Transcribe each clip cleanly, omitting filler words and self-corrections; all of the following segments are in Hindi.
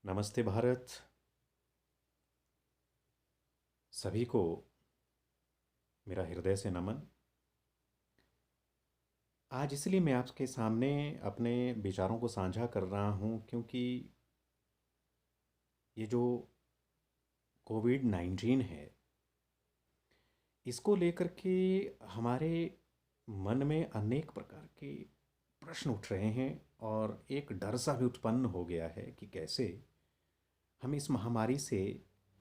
नमस्ते भारत। सभी को मेरा हृदय से नमन। आज इसलिए मैं आपके सामने अपने विचारों को साझा कर रहा हूँ क्योंकि ये जो कोविड-19 है, इसको लेकर के हमारे मन में अनेक प्रकार के प्रश्न उठ रहे हैं और एक डर सा भी उत्पन्न हो गया है कि कैसे हम इस महामारी से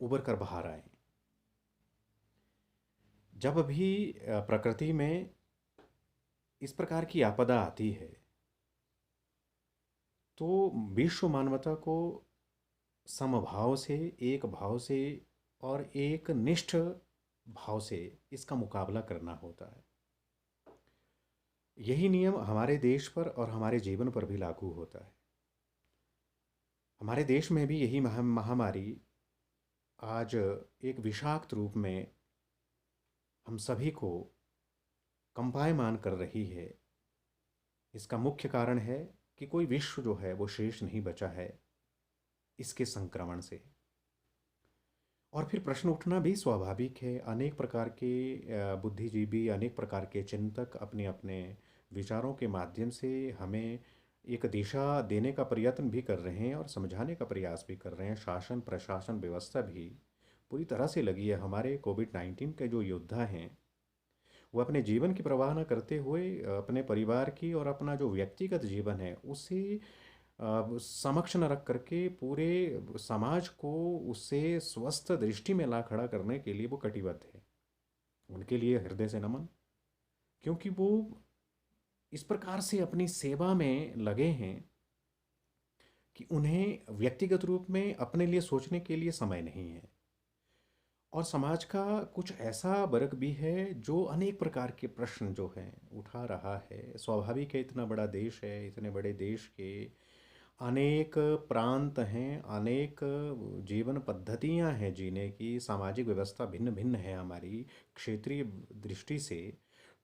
उबर कर बाहर आएं। जब भी प्रकृति में इस प्रकार की आपदा आती है तो विश्व मानवता को समभाव से, एक भाव से और एक निष्ठ भाव से इसका मुकाबला करना होता है। यही नियम हमारे देश पर और हमारे जीवन पर भी लागू होता है। हमारे देश में भी यही महामारी आज एक विषाक्त रूप में हम सभी को कंपायमान कर रही है। इसका मुख्य कारण है कि कोई विश्व जो है वो शेष नहीं बचा है इसके संक्रमण से। और फिर प्रश्न उठना भी स्वाभाविक है। अनेक प्रकार के बुद्धिजीवी, अनेक प्रकार के चिंतक अपने अपने विचारों के माध्यम से हमें एक दिशा देने का प्रयत्न भी कर रहे हैं और समझाने का प्रयास भी कर रहे हैं। शासन प्रशासन व्यवस्था भी पूरी तरह से लगी है। हमारे कोविड-19 के जो योद्धा हैं वो अपने जीवन की परवाह न करते हुए अपने परिवार की और अपना जो व्यक्तिगत जीवन है उसे समक्ष न रख करके पूरे समाज को उससे स्वस्थ दृष्टि में ला खड़ा करने के लिए वो कटिबद्ध है। उनके लिए हृदय से नमन, क्योंकि वो इस प्रकार से अपनी सेवा में लगे हैं कि उन्हें व्यक्तिगत रूप में अपने लिए सोचने के लिए समय नहीं है। और समाज का कुछ ऐसा वर्ग भी है जो अनेक प्रकार के प्रश्न जो हैं उठा रहा है। स्वाभाविक है, इतना बड़ा देश है, इतने बड़े देश के अनेक प्रांत हैं, अनेक जीवन पद्धतियां हैं जीने की, सामाजिक व्यवस्था भिन्न भिन्न है हमारी क्षेत्रीय दृष्टि से।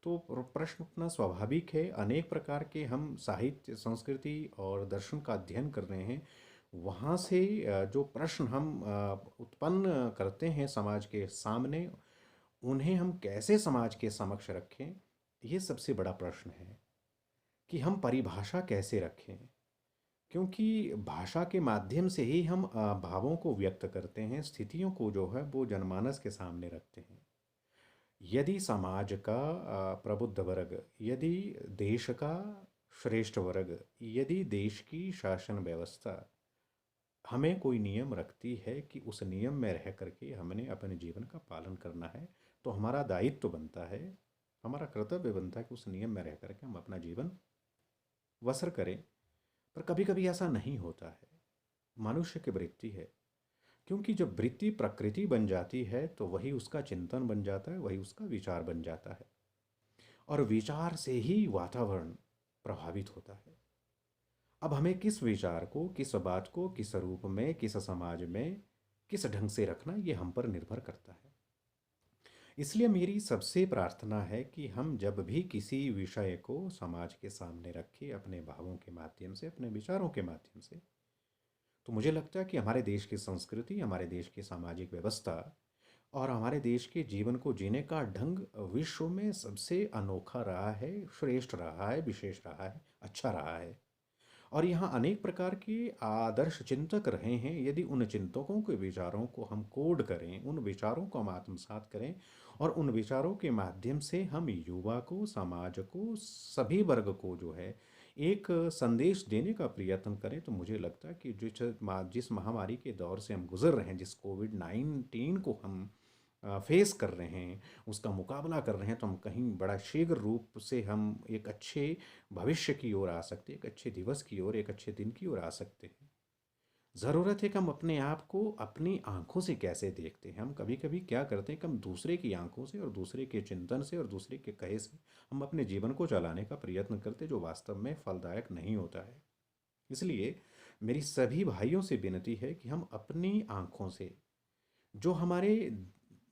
तो प्रश्न उठना स्वाभाविक है। अनेक प्रकार के हम साहित्य, संस्कृति और दर्शन का अध्ययन कर रहे हैं। वहाँ से जो प्रश्न हम उत्पन्न करते हैं समाज के सामने, उन्हें हम कैसे समाज के समक्ष रखें, ये सबसे बड़ा प्रश्न है कि हम परिभाषा कैसे रखें। क्योंकि भाषा के माध्यम से ही हम भावों को व्यक्त करते हैं, स्थितियों को जो है वो जनमानस के सामने रखते हैं। यदि समाज का प्रबुद्ध वर्ग, यदि देश का श्रेष्ठ वर्ग, यदि देश की शासन व्यवस्था हमें कोई नियम रखती है कि उस नियम में रह करके हमने अपने जीवन का पालन करना है, तो हमारा दायित्व बनता है, हमारा कर्तव्य बनता है कि उस नियम में रह करके हम अपना जीवन बसर करें। पर कभी कभी ऐसा नहीं होता है। मनुष्य की वृत्ति है, क्योंकि जब वृत्ति प्रकृति बन जाती है तो वही उसका चिंतन बन जाता है, वही उसका विचार बन जाता है। और विचार से ही वातावरण प्रभावित होता है। अब हमें किस विचार को, किस बात को, किस रूप में, किस समाज में, किस ढंग से रखना, ये हम पर निर्भर करता है। इसलिए मेरी सबसे प्रार्थना है कि हम जब भी किसी विषय को समाज के सामने रखें अपने भावों के माध्यम से, अपने विचारों के माध्यम से, तो मुझे लगता है कि हमारे देश की संस्कृति, हमारे देश की सामाजिक व्यवस्था और हमारे देश के जीवन को जीने का ढंग विश्व में सबसे अनोखा रहा है, श्रेष्ठ रहा है, विशेष रहा है, अच्छा रहा है। और यहाँ अनेक प्रकार के आदर्श चिंतक रहे हैं। यदि उन चिंतकों के विचारों को हम कोड करें, उन विचारों को हम आत्मसात करें और उन विचारों के माध्यम से हम युवा को, समाज को, सभी वर्ग को जो है एक संदेश देने का प्रयत्न करें, तो मुझे लगता है कि जिस महामारी के दौर से हम गुजर रहे हैं, जिस कोविड-19 को हम फेस कर रहे हैं, उसका मुकाबला कर रहे हैं, तो हम कहीं बड़ा शीघ्र रूप से हम एक अच्छे भविष्य की ओर आ सकते हैं, एक अच्छे दिवस की ओर, एक अच्छे दिन की ओर आ सकते हैं। ज़रूरत है कि हम अपने आप को अपनी आँखों से कैसे देखते हैं। हम कभी-कभी क्या करते हैं कि हम दूसरे की आँखों से और दूसरे के चिंतन से और दूसरे के कहे से हम अपने जीवन को चलाने का प्रयत्न करते हैं, जो वास्तव में फलदायक नहीं होता है। इसलिए मेरी सभी भाइयों से विनती है कि हम अपनी आँखों से जो हमारे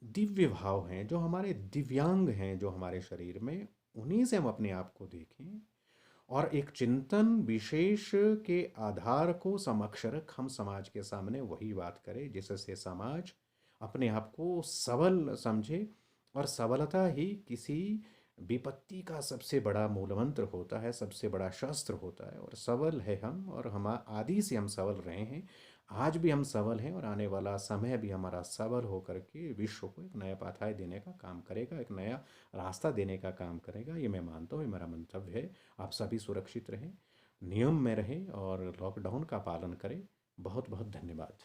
दिव्य भाव हैं, जो हमारे दिव्यांग हैं जो हमारे शरीर में, उन्हीं से हम अपने आप को देखें और एक चिंतन विशेष के आधार को समक्ष रख हम समाज के सामने वही बात करें जिससे समाज अपने आप को सबल समझे। और सबलता ही किसी विपत्ति का सबसे बड़ा मूलमंत्र होता है, सबसे बड़ा शस्त्र होता है। और सबल है हम, और हम आदि से हम सबल रहे हैं, आज भी हम सबल हैं, और आने वाला समय भी हमारा सबल होकर के विश्व को एक नया पाथाय देने का काम करेगा, एक नया रास्ता देने का काम करेगा। ये मैं मानता हूँ, ये मेरा मंतव्य है। आप सभी सुरक्षित रहें, नियम में रहें और लॉकडाउन का पालन करें। बहुत बहुत धन्यवाद।